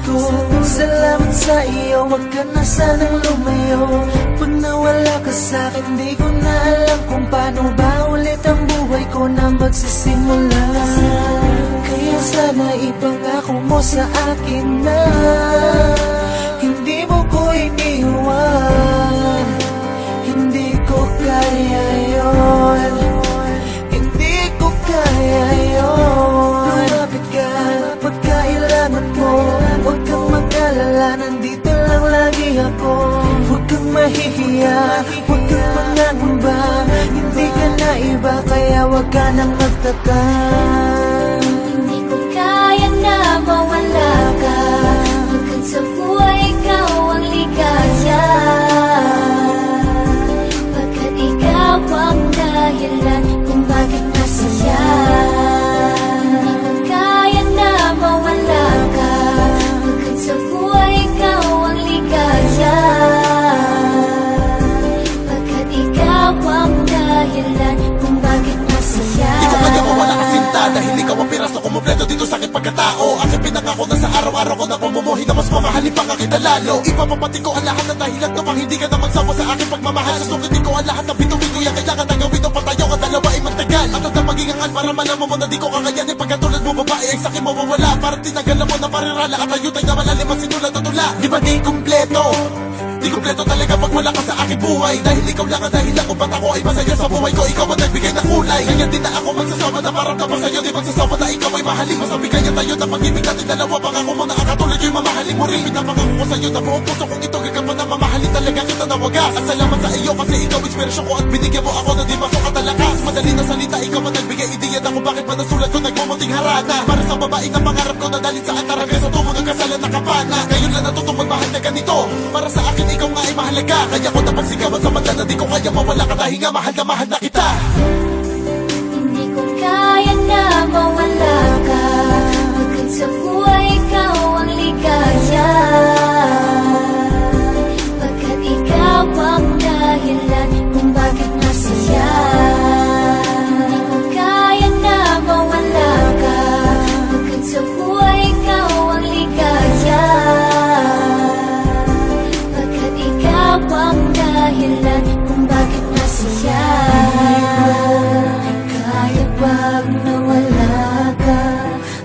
ko. Salamat sa iyo, wag ka na sanang lumayo. Pag nawala ka sa'kin, di ko na alam kung paano ba ulit ang buhay ko na magsisimula. Kaya sana ipangako mo sa akin na hindi mo ko iniwan. Hindi ko kaya yun, hindi ko kaya yun. Lumapit ka pag kailangan mo, huwag kang mag-alala, nandito lang lagi ako. Huwag kang mahihiya, huwag kang mangangamba, hindi ka na iba, kaya huwag ka nang magtaka. Hindi ko kaya na mawala ka, hanggang sa buhay ikaw ang ligaya. Pagkat ikaw ang dahilan kung bakit masaya. Hindi ko kaya na mawala ka, hanggang sa buhay ikaw ang ligaya. Pagkat ikaw ang dahilan kung bakit masaya. Di ko kaya mawala kasinta, dahil ikaw ang piraso kumumpleto dito sa aking pagkatao. Aking pinangako na sa araw-araw ko na pamumuhay na mas mamahalin pa nga kita lalo. Ipapapati ko ang lahat ng dahilan upang hindi ka na magsawa sa aking pagmamahal. Susukitin ko ang lahat ng bituin yan, kailangan na gawin o patayo ka dalawa ay magtagal. At ang magigangan para malaman mo na di ko kakayanin. Pagkatulad mo babae ay sa'kin mawawala, parang tinagalan mo na parirala at ayutay na malalim ang sinulat at tula. Di ba di kumpleto? Di kumpleto talaga pag wala ka sa aking buhay. Dahil ikaw lang ang dahilan kung ba't ako ay masaya sa buhay ko. Ikaw ang nagbigay ng kulay, ganyan din na ako magsasawa na maramdaman sa'yo. Di magsasawa na ikaw ay mahalin. Mas mabigayan tayo na pag-ibig natin dalawa. Pangako mo na ang katulad yung mamahalin mo rin. Pinapangako ko sa'yo na buong puso kong ito gagawin na mamahalin talaga kita na wagas. At salamat sa iyo kasi ikaw inspirasyon ko at binigyan mo ako na di masok at alakas. Madali na salita, ikaw ang nagbigay ideya na kung bakit ba nasulat ko nagmumuting harana. Para sa babaeng ang pangarap ko na dalhin sa antaraga sa tumunang kasalan na kapana. Ngayon lang natutong magmahal na ganito. Para sa akin ikaw nga ay mahalaga, kaya ko napagsigawan sa mata na di ko kaya mawala ka dahil nga mahal na kita. Hindi ko kaya na mawala ka, hanggang sa buhay ikaw ang ligaya. Pagkat ikaw ang dahilan kung bakit masaya. Hindi ko kaya na mawala ka, hanggang sa buhay ikaw ang ligaya. Pagkat ikaw ang dahilan kung bakit masaya. Kaya pag nawala ka,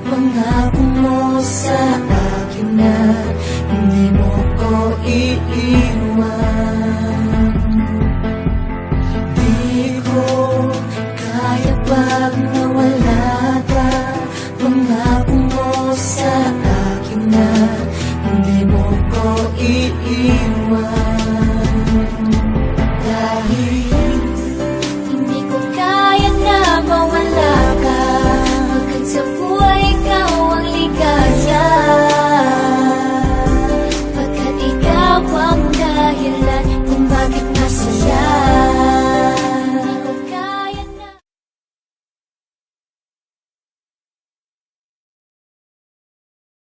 pangako mo sa akin na